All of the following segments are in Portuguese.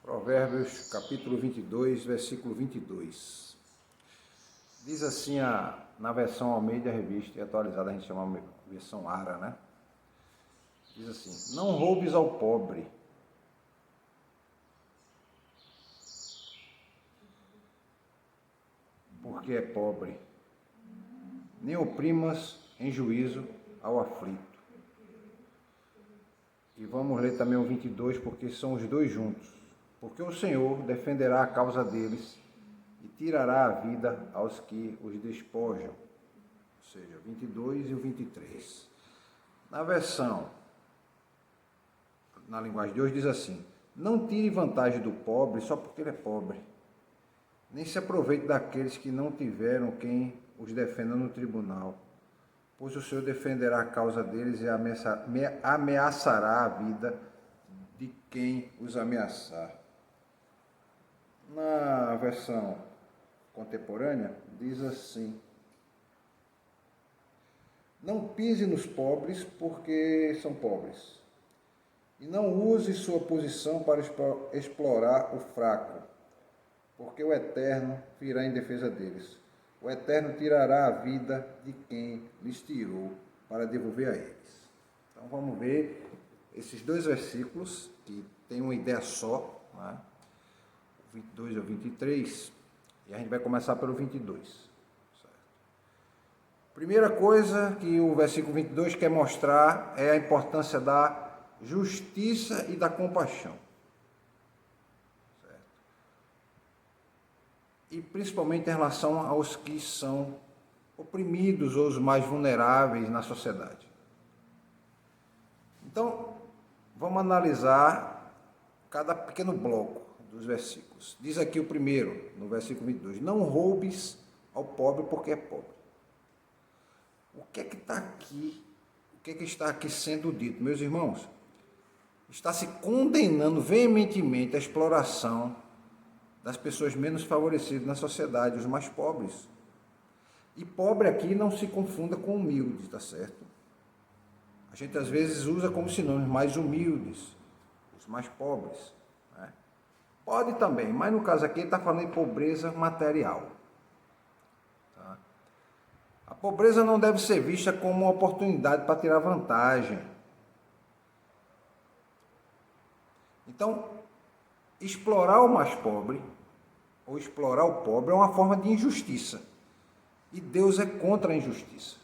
Provérbios capítulo 22, versículo 22. Diz assim, na versão Almeida Revista e atualizada, a gente chama versão ARA, né? Diz assim: não roubes ao pobre, porque é pobre, nem oprimas em juízo ao aflito. E vamos ler também o 22, porque são os dois juntos. Porque o Senhor defenderá a causa deles e tirará a vida aos que os despojam. Ou seja, o 22 e o 23. Na versão, na linguagem de hoje, diz assim: não tire vantagem do pobre só porque ele é pobre, nem se aproveite daqueles que não tiveram quem os defenda no tribunal, pois o Senhor defenderá a causa deles e ameaçará a vida de quem os ameaçar. Na versão contemporânea, diz assim: não pise nos pobres porque são pobres, e não use sua posição para explorar o fraco, porque o Eterno virá em defesa deles. O Eterno tirará a vida de quem lhes tirou para devolver a eles. Então vamos ver esses dois versículos que têm uma ideia só, né? O 22 ao 23, e a gente vai começar pelo 22. Certo? Primeira coisa que o versículo 22 quer mostrar é a importância da justiça e da compaixão. Certo? E principalmente em relação aos que são oprimidos ou os mais vulneráveis na sociedade. Então, vamos analisar cada pequeno bloco dos versículos. Diz aqui o primeiro, no versículo 22, não roubes ao pobre porque é pobre. O que é que está aqui? O que é que está aqui sendo dito, meus irmãos? Está se condenando veementemente a exploração das pessoas menos favorecidas na sociedade, os mais pobres. E pobre aqui não se confunda com humilde, tá certo? A gente às vezes usa como sinônimo mais humildes, os mais pobres, né? Pode também, mas no caso aqui ele está falando de pobreza material. Tá? A pobreza não deve ser vista como uma oportunidade para tirar vantagem. Então, explorar o mais pobre, ou explorar o pobre, é uma forma de injustiça. E Deus é contra a injustiça.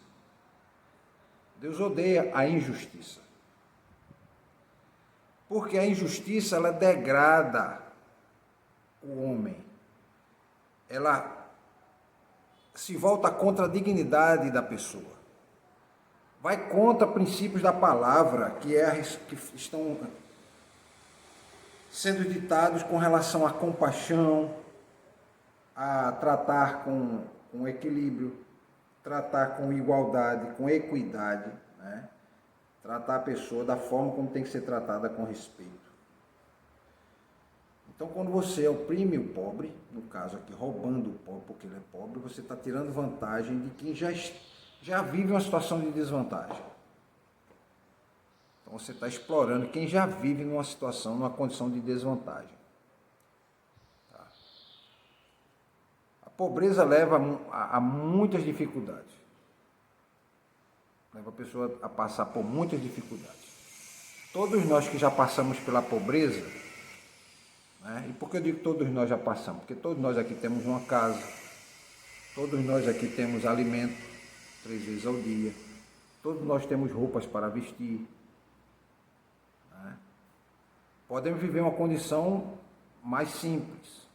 Deus odeia a injustiça. Porque a injustiça, ela degrada o homem. Ela se volta contra a dignidade da pessoa. Vai contra princípios da palavra que estão sendo ditados com relação à compaixão, a tratar com equilíbrio, tratar com igualdade, com equidade, né? Tratar a pessoa da forma como tem que ser tratada, com respeito. Então, quando você oprime o pobre, no caso aqui, roubando o pobre porque ele é pobre, você está tirando vantagem de quem já vive uma situação de desvantagem. Então, você está explorando quem já vive numa situação, numa condição de desvantagem. Tá? A pobreza leva a muitas dificuldades. Leva a pessoa a passar por muitas dificuldades. Todos nós que já passamos pela pobreza, né? E por que eu digo que todos nós já passamos? Porque todos nós aqui temos uma casa, todos nós aqui temos alimento 3 vezes ao dia, todos nós temos roupas para vestir, né? Podemos viver uma condição mais simples,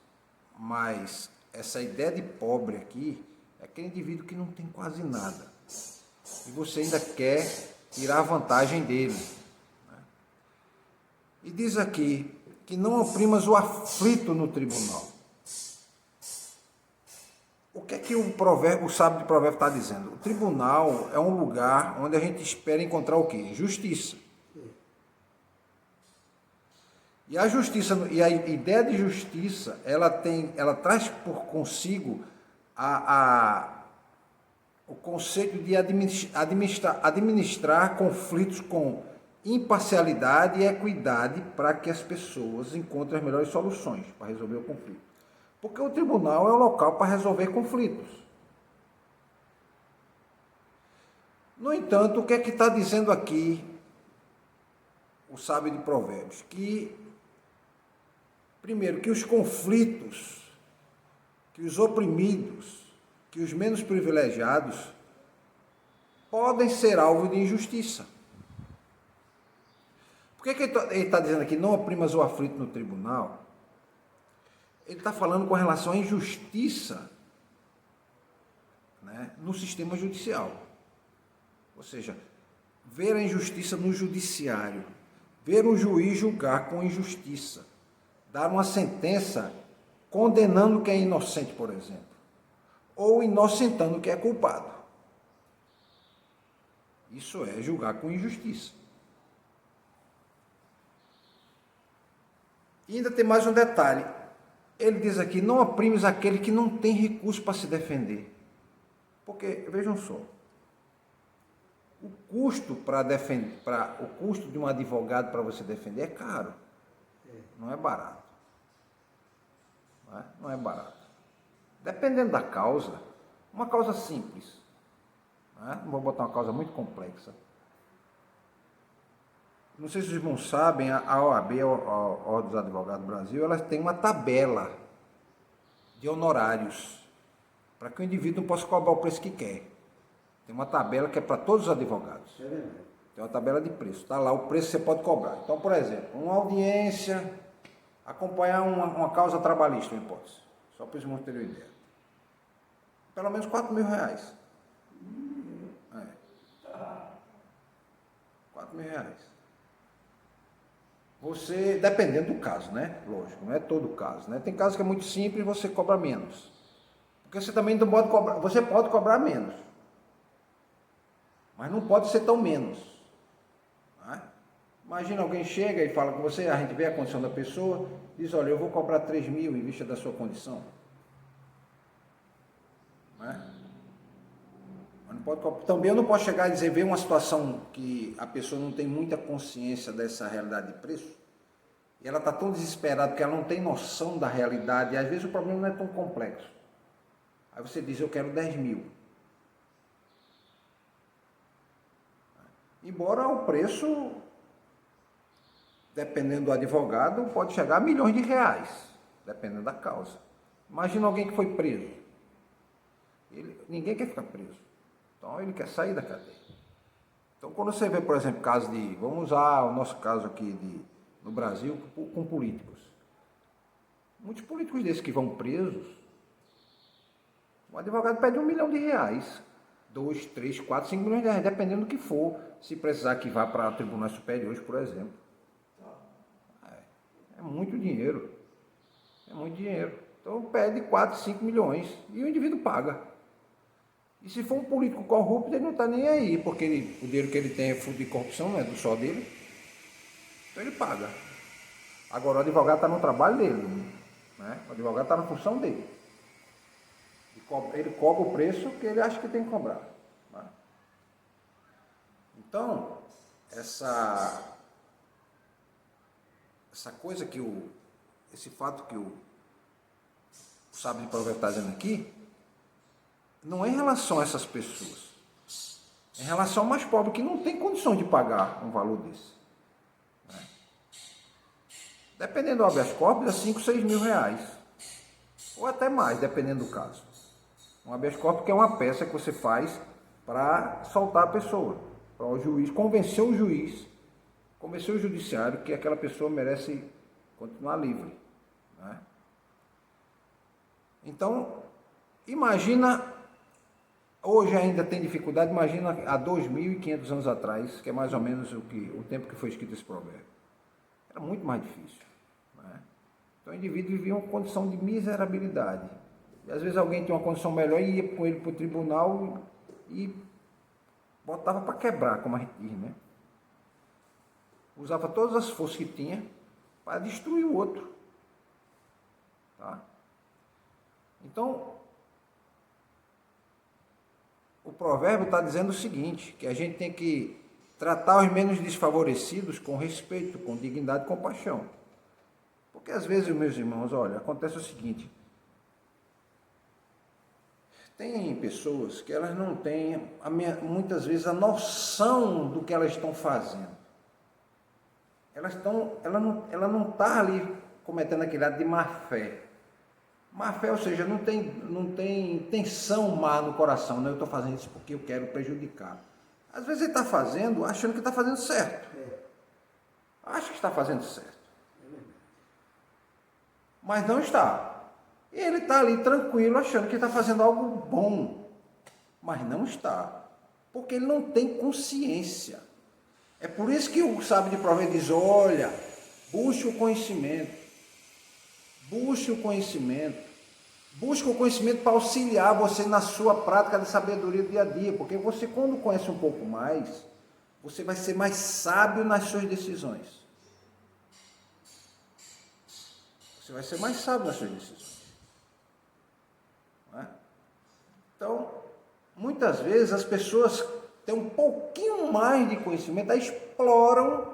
mas essa ideia de pobre aqui é aquele indivíduo que não tem quase nada e você ainda quer tirar vantagem dele, né? E diz aqui que não oprimas o aflito no tribunal. O que é que o sábio de provérbio está dizendo? O tribunal é um lugar onde a gente espera encontrar o quê? Justiça. E a justiça, e a ideia de justiça, ela traz por consigo o conceito de administrar conflitos com imparcialidade e equidade para que as pessoas encontrem as melhores soluções para resolver o conflito. Porque o tribunal é o local para resolver conflitos. No entanto, o que é que está dizendo aqui o sábio de Provérbios? Que, primeiro, que os conflitos, que os oprimidos, que os menos privilegiados podem ser alvo de injustiça. Por que ele está dizendo aqui, não oprimas o aflito no tribunal? Ele está falando com relação à injustiça, né, no sistema judicial. Ou seja, ver a injustiça no judiciário, ver um juiz julgar com injustiça, dar uma sentença condenando quem é inocente, por exemplo, ou inocentando quem é culpado. Isso é julgar com injustiça. E ainda tem mais um detalhe. Ele diz aqui, não oprimes aquele que não tem recurso para se defender. Porque, vejam só, o custo o custo de um advogado para você defender é caro. Não é barato. Não é barato. Dependendo da causa, uma causa simples, não vou botar uma causa muito complexa. Não sei se os irmãos sabem, a OAB, a Ordem dos Advogados do Brasil, ela tem uma tabela de honorários para que o indivíduo não possa cobrar o preço que quer. Tem uma tabela que é para todos os advogados. Tem uma tabela de preço. Está lá o preço que você pode cobrar. Então, por exemplo, uma audiência, acompanhar uma causa trabalhista, uma hipótese. Só para os irmãos terem uma ideia. Pelo menos R$4.000. R$4.000. Você, dependendo do caso, né? Lógico, não é todo caso, né? Tem casos que é muito simples e você cobra menos. Porque você também não pode cobrar, você pode cobrar menos. Mas não pode ser tão menos. Né? Imagina alguém chega e fala com você, a gente vê a condição da pessoa, diz, olha, eu vou cobrar 3.000 em vista da sua condição. Né? Não pode, também eu não posso chegar e dizer, ver uma situação que a pessoa não tem muita consciência dessa realidade de preço, e ela está tão desesperada que ela não tem noção da realidade, e às vezes o problema não é tão complexo. Aí você diz, eu quero 10.000. Embora o preço, dependendo do advogado, pode chegar a milhões de reais, dependendo da causa. Imagina alguém que foi preso. Ninguém quer ficar preso. Então, ele quer sair da cadeia. Então, quando você vê, por exemplo, caso de... Vamos usar o nosso caso aqui no Brasil com políticos. Muitos políticos desses que vão presos, o advogado pede R$1 milhão, 2, 3, 4, 5 milhões de reais, dependendo do que for. Se precisar que vá para tribunais superiores, por exemplo. É muito dinheiro. É muito dinheiro. Então, pede 4, 5 milhões e o indivíduo paga. E se for um político corrupto, ele não está nem aí, porque o dinheiro que ele tem é fruto de corrupção, não é do só dele. Então ele paga. Agora o advogado está no trabalho dele, né? O advogado está na função dele. Ele cobra o preço que ele acha que tem que cobrar. Né? Então, essa coisa esse fato que o sábio de Provérbios está dizendo aqui, não é em relação a essas pessoas, é em relação ao mais pobre que não tem condições de pagar um valor desse. Né? Dependendo do habeas corpus, é 5, 6 mil reais, ou até mais, dependendo do caso. Um habeas corpus que é uma peça que você faz para soltar a pessoa, para o juiz, convencer o judiciário que aquela pessoa merece continuar livre. Né? Então, imagina... Hoje ainda tem dificuldade, imagina há 2.500 anos atrás, que é mais ou menos o tempo que foi escrito esse provérbio. Era muito mais difícil. Né? Então o indivíduo vivia uma condição de miserabilidade. E às vezes alguém tinha uma condição melhor e ia com ele para o tribunal e botava para quebrar, como a gente diz, né? Usava todas as forças que tinha para destruir o outro. Tá? Então, o provérbio está dizendo o seguinte, que a gente tem que tratar os menos desfavorecidos com respeito, com dignidade e compaixão. Porque às vezes, meus irmãos, olha, acontece o seguinte, tem pessoas que elas não têm, muitas vezes, a noção do que elas estão fazendo. Ela não está ali cometendo aquele ato de má fé. Má fé, ou seja, não tem intenção má no coração, né? Eu estou fazendo isso porque eu quero prejudicar. Às vezes ele está fazendo, achando que está fazendo certo. Acha que está fazendo certo. Mas não está. E ele está ali tranquilo, achando que está fazendo algo bom. Mas não está. Porque ele não tem consciência. É por isso que o sábio de Provérbios diz, olha, busque o conhecimento. Busque o conhecimento. Busque o conhecimento para auxiliar você na sua prática de sabedoria do dia a dia. Porque você, quando conhece um pouco mais, você vai ser mais sábio nas suas decisões. Você vai ser mais sábio nas suas decisões. Não é? Então, muitas vezes as pessoas têm um pouquinho mais de conhecimento, aí exploram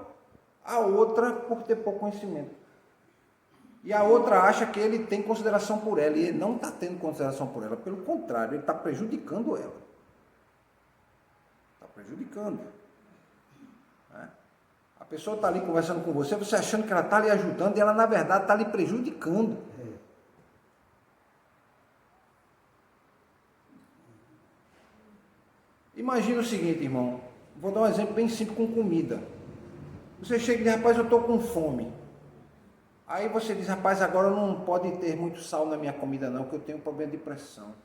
a outra por ter pouco conhecimento. E a outra acha que ele tem consideração por ela, e ele não está tendo consideração por ela. Pelo contrário, ele está prejudicando ela. Está prejudicando. Né? A pessoa está ali conversando com você, você achando que ela está lhe ajudando, e ela, na verdade, está lhe prejudicando. Imagina o seguinte, irmão. Vou dar um exemplo bem simples com comida. Você chega e diz, rapaz, eu estou com fome. Aí você diz, rapaz, agora não pode ter muito sal na minha comida não, que eu tenho problema de pressão.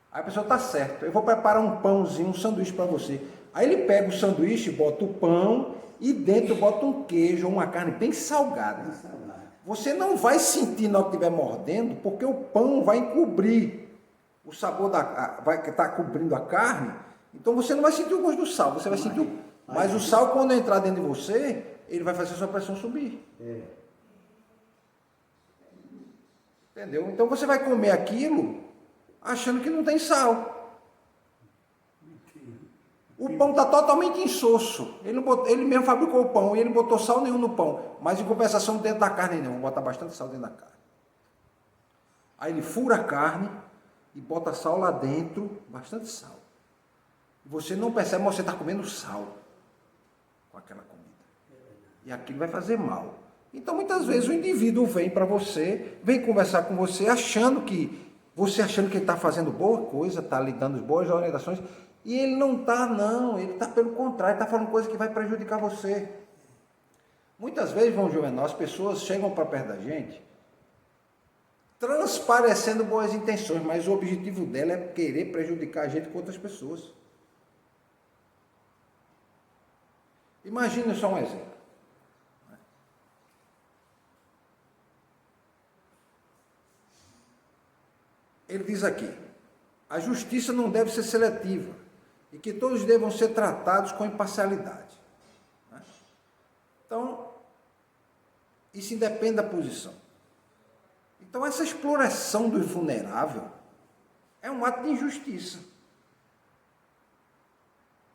Aí a pessoa, está certo, eu vou preparar um pãozinho, um sanduíche para você. Aí ele pega o sanduíche, bota o pão e dentro bota um queijo ou uma carne bem salgada. Você não vai sentir na hora que estiver mordendo, porque o pão vai encobrir o sabor, vai estar cobrindo a carne, então você não vai sentir o gosto do sal, você vai sentir mas o sal, quando entrar dentro de você, ele vai fazer a sua pressão subir. Entendeu? Então você vai comer aquilo achando que não tem sal. O pão está totalmente insosso. Ele mesmo fabricou o pão e ele botou sal nenhum no pão. Mas em compensação dentro da carne não. Vou botar bastante sal dentro da carne. Aí ele fura a carne e bota sal lá dentro, bastante sal. Você não percebe, mas você está comendo sal com aquela comida. E aquilo vai fazer mal. Então, muitas vezes, o indivíduo vem para você, vem conversar com você, achando que ele está fazendo boa coisa, está lhe dando boas orientações, e ele não está, não. Ele está pelo contrário, está falando coisa que vai prejudicar você. Muitas vezes, João Juvenal, as pessoas chegam para perto da gente, transparecendo boas intenções, mas o objetivo dela é querer prejudicar a gente com outras pessoas. Imagine só um exemplo. Ele diz aqui, a justiça não deve ser seletiva e que todos devam ser tratados com imparcialidade. Então, isso independe da posição. Então, essa exploração do vulnerável é um ato de injustiça.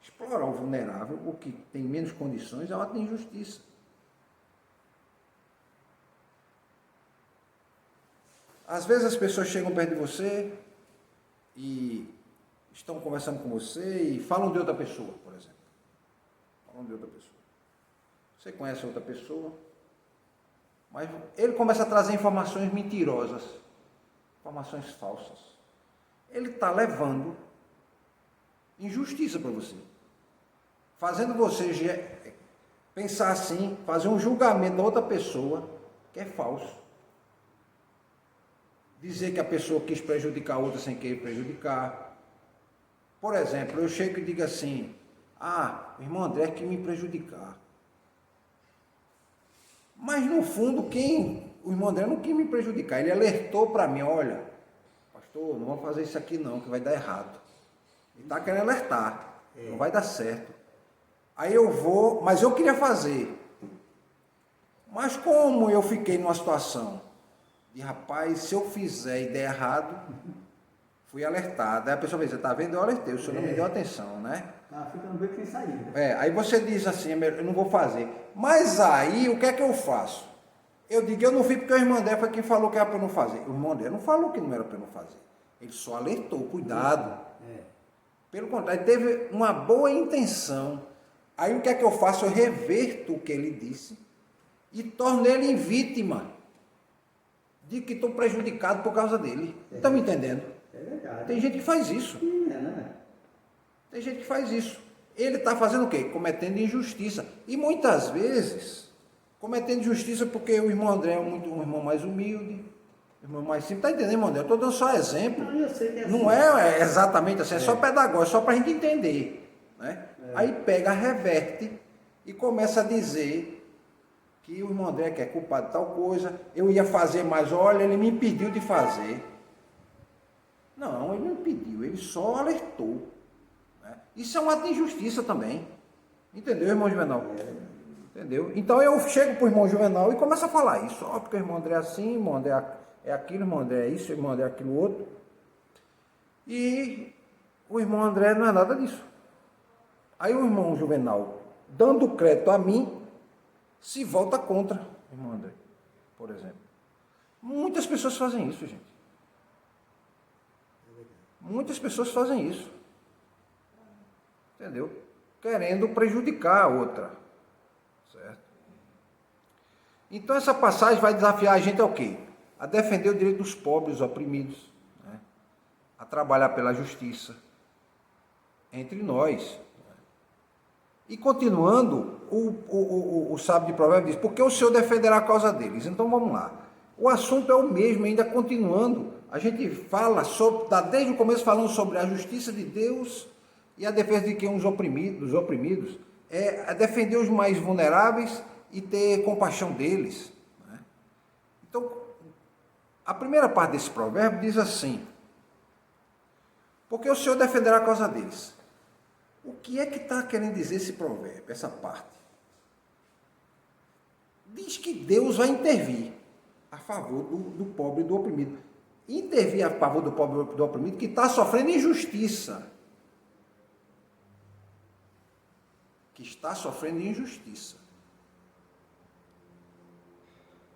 Explorar o vulnerável, o que tem menos condições, é um ato de injustiça. Às vezes as pessoas chegam perto de você e estão conversando com você e falam de outra pessoa, por exemplo. Falam de outra pessoa. Você conhece outra pessoa, mas ele começa a trazer informações mentirosas, informações falsas. Ele está levando injustiça para você. Fazendo você pensar assim, fazer um julgamento da outra pessoa que é falso. Dizer que a pessoa quis prejudicar a outra sem querer prejudicar. Por exemplo, eu chego e digo assim, o irmão André quis me prejudicar. Mas no fundo, o irmão André não quis me prejudicar, ele alertou para mim, olha, pastor, não vamos fazer isso aqui não, que vai dar errado. Ele está querendo alertar, não vai dar certo. Aí eu vou, mas eu queria fazer. Mas como eu fiquei numa situação de rapaz, se eu fizer e der errado, Fui alertado. Aí a pessoa diz, tá vendo? Eu alertei, o senhor não me deu atenção, né? Fica no beco sem saída. Aí você diz assim, eu não vou fazer. Mas aí, o que é que eu faço? Eu digo, eu não fiz porque o irmão André foi quem falou que era para eu não fazer. O irmão André não falou que não era para eu não fazer. Ele só alertou, cuidado. Pelo contrário, ele teve uma boa intenção. Aí o que é que eu faço? Eu reverto o que ele disse e torno ele em vítima de que estou prejudicado por causa dele. Estão me entendendo? É verdade. Tem gente que faz isso. Né? Tem gente que faz isso. Ele está fazendo o quê? Cometendo injustiça. E muitas vezes, cometendo injustiça porque o irmão André é um irmão mais humilde, um irmão mais simples. Está entendendo, irmão André? Eu estou dando só exemplo. Não, eu sei que é assim. Não é exatamente assim, é só pedagógico, é só para a gente entender. Né? Aí pega, reverte e começa a dizer que o irmão André que é culpado de tal coisa, eu ia fazer, mas olha, ele me impediu de fazer. Não, ele não impediu, ele só alertou. Né? Isso é um ato de injustiça também. Entendeu, irmão Juvenal? Entendeu? Então eu chego para o irmão Juvenal e começo a falar isso. Ó, porque o irmão André é assim, o irmão André é aquilo, o irmão André é isso, o irmão André é aquilo outro. E o irmão André não é nada disso. Aí o irmão Juvenal, dando crédito a mim, se volta contra o irmão André, por exemplo. Muitas pessoas fazem isso, gente. Muitas pessoas fazem isso. Entendeu? Querendo prejudicar a outra. Certo? Então essa passagem vai desafiar a gente ao quê? A defender o direito dos pobres, dos oprimidos. Né? A trabalhar pela justiça. Entre nós. E continuando, o sábio de Provérbios diz, porque o Senhor defenderá a causa deles. Então vamos lá. O assunto é o mesmo, ainda continuando. A gente fala está desde o começo falando sobre a justiça de Deus e a defesa de quem? Dos oprimidos. É defender os mais vulneráveis e ter compaixão deles. Né? Então, a primeira parte desse provérbio diz assim, porque o Senhor defenderá a causa deles. O que é que está querendo dizer esse provérbio, essa parte? Diz que Deus vai intervir a favor do pobre e do oprimido. Intervir a favor do pobre e do oprimido que está sofrendo injustiça. Que está sofrendo injustiça.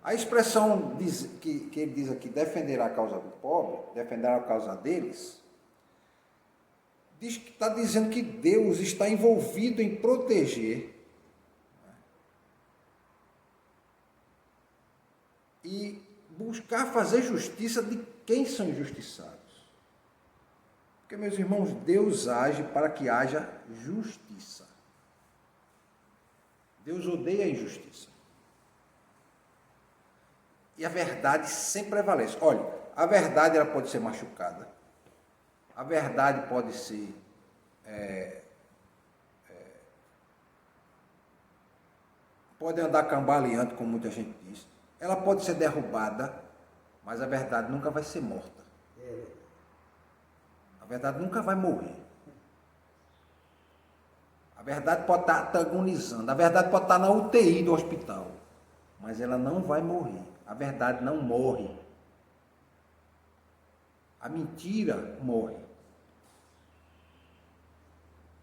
A expressão que ele diz aqui, defenderá a causa do pobre, defenderá a causa deles, diz que está dizendo que Deus está envolvido em proteger e buscar fazer justiça de quem são injustiçados. Porque, meus irmãos, Deus age para que haja justiça. Deus odeia a injustiça. E a verdade sempre prevalece. Olha, a verdade ela pode ser machucada. A verdade pode ser pode andar cambaleante, como muita gente diz. Ela pode ser derrubada, mas a verdade nunca vai ser morta. A verdade nunca vai morrer. A verdade pode estar agonizando, a verdade pode estar na UTI do hospital, mas ela não vai morrer. A verdade não morre. A mentira morre.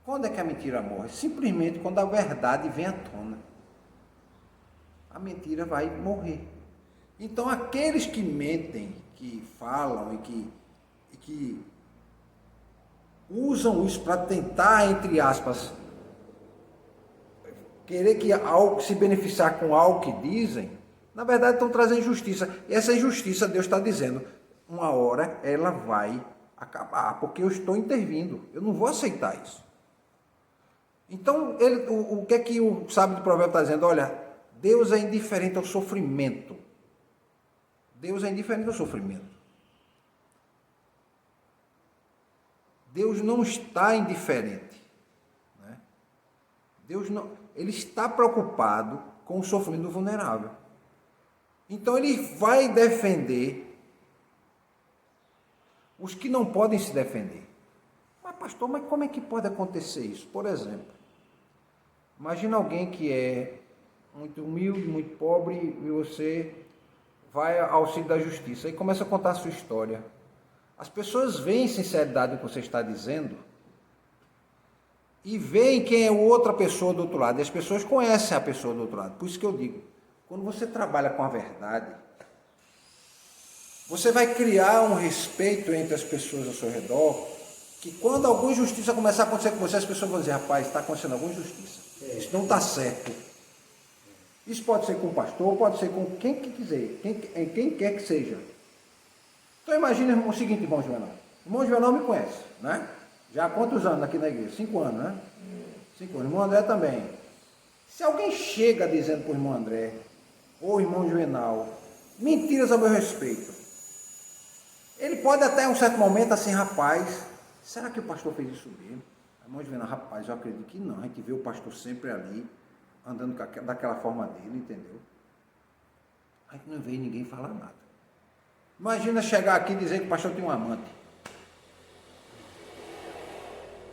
Quando é que a mentira morre? Simplesmente quando a verdade vem à tona. A mentira vai morrer. Então, aqueles que mentem, que falam e que usam isso para tentar, entre aspas, querer que algo se beneficiar com algo que dizem, na verdade estão trazendo injustiça. E essa injustiça, Deus está dizendo, uma hora ela vai acabar, porque eu estou intervindo. Eu não vou aceitar isso. Então, o que é que o sábio do provérbio está dizendo? Olha, Deus é indiferente ao sofrimento. Deus é indiferente ao sofrimento. Deus não está indiferente. Né? Deus não, ele está preocupado com o sofrimento do vulnerável. Então ele vai defender os que não podem se defender. Mas pastor, mas como é que pode acontecer isso? Por exemplo, imagina alguém que é muito humilde, muito pobre, e você vai ao auxílio da justiça e começa a contar a sua história. As pessoas veem sinceridade no que você está dizendo e veem quem é outra pessoa do outro lado. E as pessoas conhecem a pessoa do outro lado. Por isso que eu digo, quando você trabalha com a verdade, você vai criar um respeito entre as pessoas ao seu redor, que quando alguma injustiça começar a acontecer com você, as pessoas vão dizer, rapaz, está acontecendo alguma injustiça. Isso não está certo. Isso pode ser com o pastor, pode ser com quem que quiser, quem quer que seja. Então imagina o seguinte, irmão Juvenal. O irmão Juvenal me conhece, né? Já há quantos anos aqui na igreja? 5 anos, né? 5 anos. O irmão André também. Se alguém chega dizendo para o irmão André, ou o irmão Juvenal, mentiras a meu respeito, ele pode até em um certo momento assim, rapaz, será que o pastor fez isso mesmo? O irmão Juvenal, rapaz, eu acredito que não. A gente vê o pastor sempre ali, andando daquela forma dele, entendeu? A gente não vê ninguém falar nada. Imagina chegar aqui e dizer que o pastor tem um amante.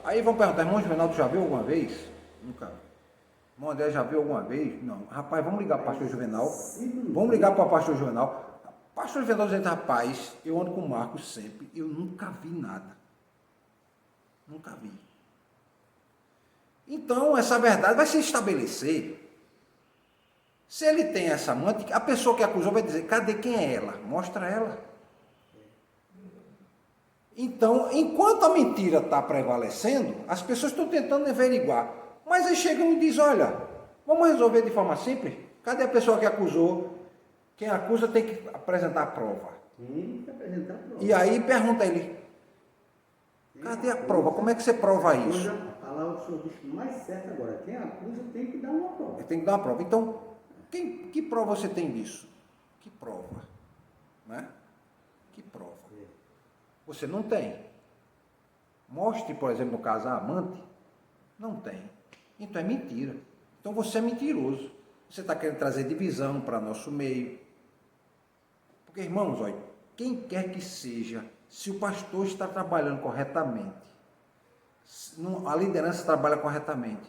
Aí vão perguntar, irmão Juvenal, tu já viu alguma vez? Nunca. Irmão André já viu alguma vez? Não. Rapaz, vamos ligar para o pastor Juvenal. Vamos ligar para o pastor Juvenal. Pastor Juvenal dizendo, rapaz, eu ando com o Marcos sempre, eu nunca vi nada. Nunca vi. Então, essa verdade vai se estabelecer. Se ele tem essa amante, a pessoa que acusou vai dizer, cadê quem é ela? Mostra ela. Então, enquanto a mentira está prevalecendo, as pessoas estão tentando averiguar. Mas aí chegam e dizem, olha, vamos resolver de forma simples? Cadê a pessoa que acusou? Quem acusa tem que apresentar a prova. Tem que apresentar a prova. E aí pergunta ele, cadê a prova? Como é que você prova isso? A palavra do senhor disse mais certo agora. Quem acusa tem que dar uma prova. Ele tem que dar uma prova. Então, que prova você tem disso? Que prova? Né? Que prova? Você não tem. Mostre, por exemplo, no caso, a amante. Não tem. Então é mentira. Então você é mentiroso. Você está querendo trazer divisão para nosso meio. Porque, irmãos, olha, quem quer que seja, se o pastor está trabalhando corretamente, a liderança trabalha corretamente,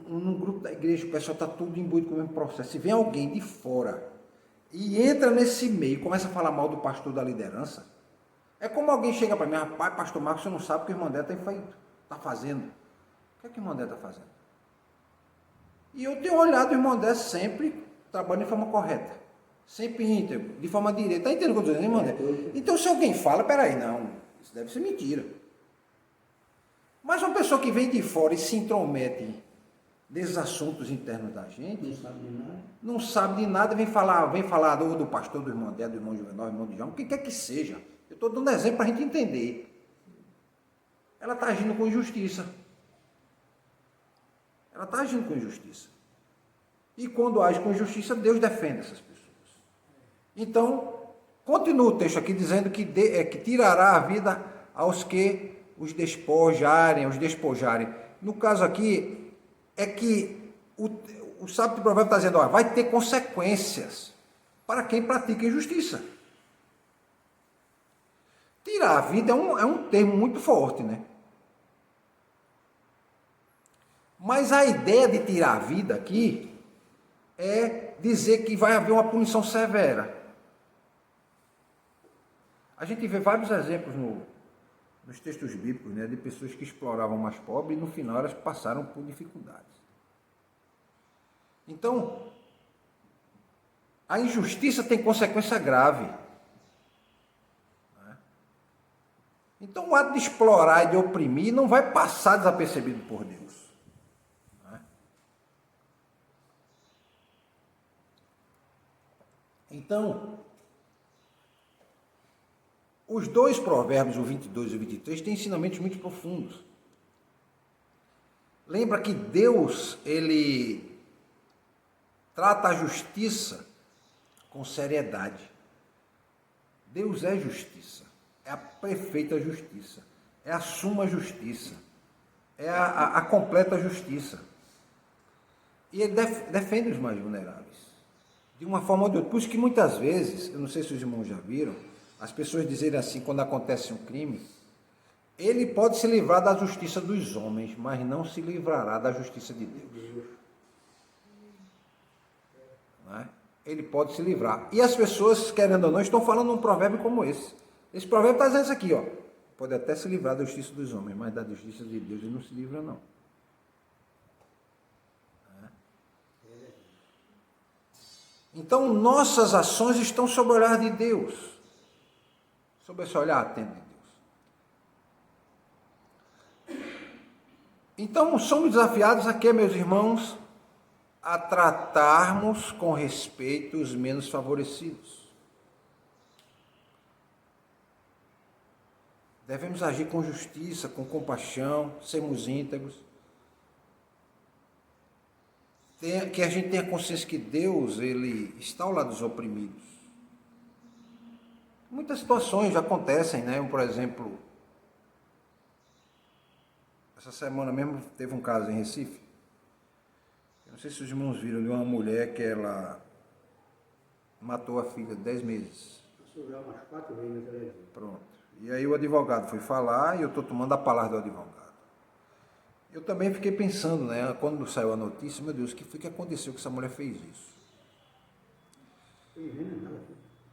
num grupo da igreja, o pessoal está tudo imbuído com o mesmo processo. Se vem alguém de fora e entra nesse meio e começa a falar mal do pastor da liderança, é como alguém chega para mim, rapaz, pastor Marcos, você não sabe o que o irmão André está fazendo. O que é que o irmão André está fazendo? E eu tenho olhado o irmão André sempre trabalhando de forma correta, sempre íntegro, de forma direta. Está entendendo o que eu estou dizendo, irmão André? Então se alguém fala, peraí, não, isso deve ser mentira. Mas uma pessoa que vem de fora e se intromete desses assuntos internos da gente, não sabe de nada, vem falar do pastor, do irmão André, do irmão Juvenal, do irmão de João, o que quer que seja. Eu estou dando exemplo para a gente entender. Ela está agindo com injustiça. Ela está agindo com injustiça. E quando age com injustiça, Deus defende essas pessoas. Então, continua o texto aqui dizendo que tirará a vida aos que os despojarem. No caso aqui, é que o sábio de provérbio está dizendo, ó, vai ter consequências para quem pratica injustiça. Tirar a vida é um termo muito forte, né? Mas a ideia de tirar a vida aqui é dizer que vai haver uma punição severa. A gente vê vários exemplos nos textos bíblicos, né, de pessoas que exploravam mais pobres e no final elas passaram por dificuldades. Então, a injustiça tem consequência grave. Então, o ato de explorar e de oprimir não vai passar desapercebido por Deus. Então, os dois provérbios, o 22 e o 23, têm ensinamentos muito profundos. Lembra que Deus, ele trata a justiça com seriedade. Deus é justiça. É a perfeita justiça, é a suma justiça, é a completa justiça. E ele defende os mais vulneráveis, de uma forma ou de outra. Por isso que muitas vezes, eu não sei se os irmãos já viram, as pessoas dizerem assim, quando acontece um crime, ele pode se livrar da justiça dos homens, mas não se livrará da justiça de Deus. Não é? Ele pode se livrar. E as pessoas, querendo ou não, estão falando um provérbio como esse. Esse provérbio está dizendo isso aqui, ó. Pode até se livrar da justiça dos homens, mas da justiça de Deus ele não se livra, não. Então, nossas ações estão sob o olhar de Deus. Sob esse olhar atento de Deus. Então, somos desafiados aqui, meus irmãos, a tratarmos com respeito os menos favorecidos. Devemos agir com justiça, com compaixão, sermos íntegros. Que a gente tenha consciência que Deus, Ele está ao lado dos oprimidos. Muitas situações já acontecem, né? Por exemplo, essa semana mesmo teve um caso em Recife. Eu não sei se os irmãos viram de uma mulher que ela matou a filha de 10 meses. Passou já umas 4 vezes na televisão. Pronto. E aí o advogado foi falar e eu estou tomando a palavra do advogado. Eu também fiquei pensando, né, quando saiu a notícia, meu Deus, o que foi que aconteceu que essa mulher fez isso? Foi envenenada.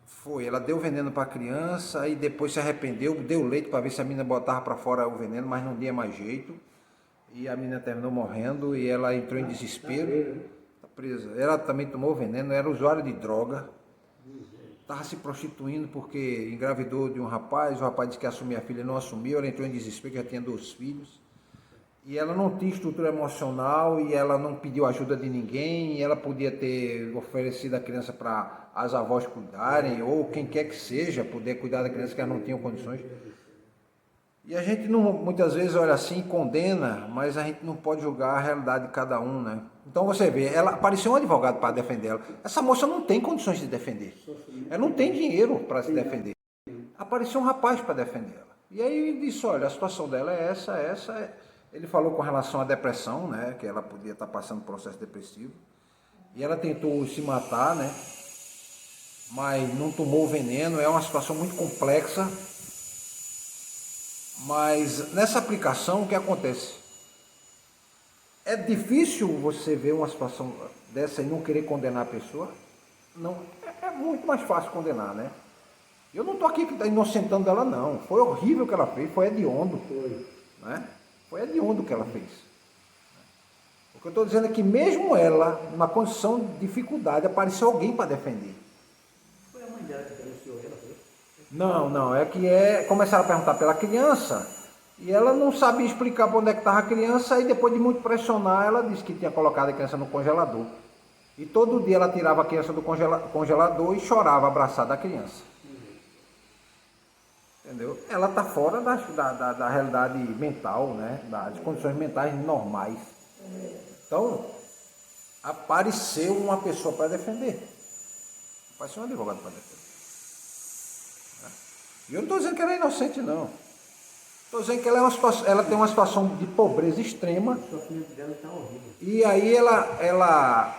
Foi, ela deu veneno para a criança e depois se arrependeu, deu leite para ver se a menina botava para fora o veneno, mas não deu mais jeito. E a menina terminou morrendo e ela entrou em desespero. Está presa. Ela também tomou veneno, era usuária de droga. Estava se prostituindo porque engravidou de um rapaz, o rapaz disse que ia assumir a filha, não assumiu, ela entrou em desespero, já tinha 2 filhos. E ela não tinha estrutura emocional e ela não pediu ajuda de ninguém, e ela podia ter oferecido a criança para as avós cuidarem, ou quem quer que seja, poder cuidar da criança que elas não tinham condições. E a gente não, muitas vezes olha assim e condena, mas a gente não pode julgar a realidade de cada um, né? Então você vê, ela apareceu um advogado para defender ela. Essa moça não tem condições de defender. Ela não tem dinheiro para se defender. Apareceu um rapaz para defender ela. E aí ele disse, olha, a situação dela é essa. Ele falou com relação à depressão, né? Que ela podia estar passando processo depressivo. E ela tentou se matar, né? Mas não tomou o veneno. É uma situação muito complexa. Mas nessa aplicação, o que acontece? É difícil você ver uma situação dessa e não querer condenar a pessoa? Não, é muito mais fácil condenar, né? Eu não estou aqui inocentando ela, não. Foi horrível o que ela fez, foi hediondo. Né? Foi hediondo o que ela fez. O que eu estou dizendo é que mesmo ela, numa condição de dificuldade, apareceu alguém para defender. Foi a mãe dela que denunciou ela, foi? Não, começaram a perguntar pela criança e ela não sabia explicar para onde é que estava a criança e depois de muito pressionar, ela disse que tinha colocado a criança no congelador. E todo dia ela tirava a criança do congelador e chorava abraçada a criança. Entendeu? Ela está fora da realidade mental, né? Das condições mentais normais. Então, apareceu uma pessoa para defender. Apareceu um advogado para defender. E eu não estou dizendo que ela é inocente, não. Estou dizendo que ela tem uma situação de pobreza extrema. O sofrimento dela está horrível. E aí ela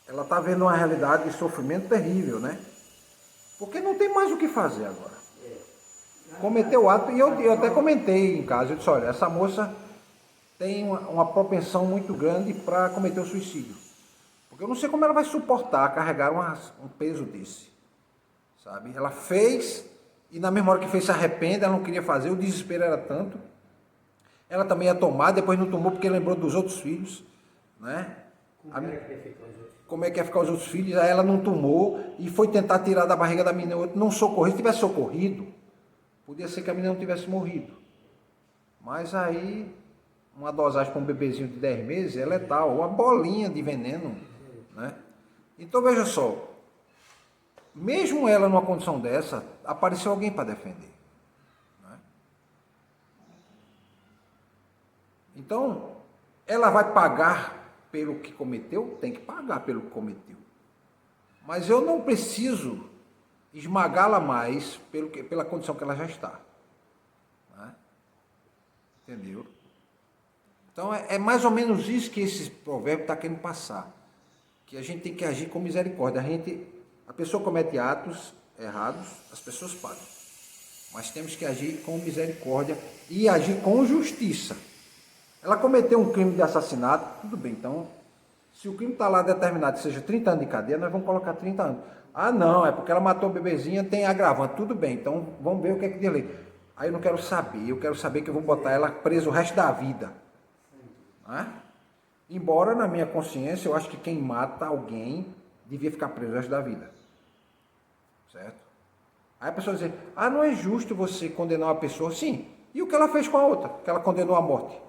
está vendo uma realidade de sofrimento terrível, né? Porque não tem mais o que fazer agora. Cometeu o ato, e eu até comentei em casa, eu disse, olha, essa moça tem uma propensão muito grande para cometer o suicídio. Porque eu não sei como ela vai suportar carregar um peso desse. Sabe? Ela fez, e na mesma hora que fez se arrepende, ela não queria fazer, o desespero era tanto. Ela também ia tomar, depois não tomou porque lembrou dos outros filhos. Né? Como é que ia ficar os outros filhos? Aí ela não tomou e foi tentar tirar da barriga da menina, não socorreu. Se tivesse socorrido, podia ser que a menina não tivesse morrido. Mas aí, uma dosagem para um bebezinho de 10 meses é letal, uma bolinha de veneno. Né? Então veja só, mesmo ela numa condição dessa, apareceu alguém para defender. Né? Então, ela vai pagar pelo que cometeu? Tem que pagar pelo que cometeu. Mas eu não preciso esmagá-la mais pela condição que ela já está. Né? Entendeu? Então, é mais ou menos isso que esse provérbio está querendo passar. Que a gente tem que agir com misericórdia. A pessoa comete atos errados, as pessoas pagam. Mas temos que agir com misericórdia e agir com justiça. Ela cometeu um crime de assassinato, tudo bem, então Se o crime está lá determinado que seja 30 anos de cadeia, nós vamos colocar 30 anos. Ah, não, é porque ela matou a bebezinha, tem agravante. Tudo bem, então vamos ver o que é que diz lei. Aí eu não quero saber, eu quero saber que eu vou botar ela presa o resto da vida. Né? Embora, na minha consciência, eu acho que quem mata alguém devia ficar preso o resto da vida. Certo? Aí a pessoa diz, ah, não é justo você condenar uma pessoa. Sim, e o que ela fez com a outra? Que ela condenou à morte.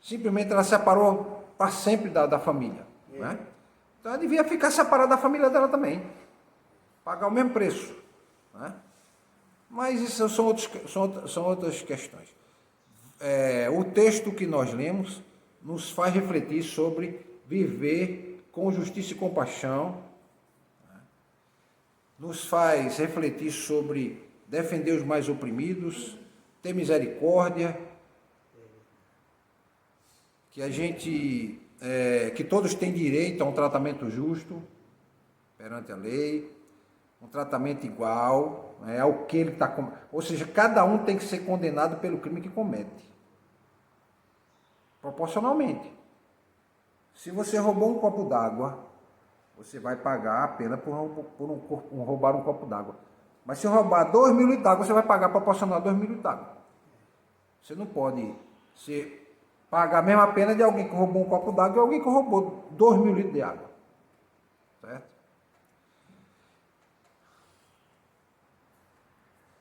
Simplesmente ela separou para sempre da família. Né? Então ela devia ficar separada da família dela também. Pagar o mesmo preço. Né? Mas isso são outras questões. O texto que nós lemos nos faz refletir sobre viver com justiça e compaixão, né? Nos faz refletir sobre defender os mais oprimidos, ter misericórdia, que todos têm direito a um tratamento justo perante a lei, um tratamento igual, né, ao que ele está. Ou seja, cada um tem que ser condenado pelo crime que comete. Proporcionalmente. Se você roubou um copo d'água, você vai pagar a pena por roubar um copo d'água. Mas se roubar 2 mil litros d'água, você vai pagar proporcional a 2 mil litros d'água. Você não pode pagar a mesma pena de alguém que roubou um copo d'água e alguém que roubou 2 mil litros de água. Certo?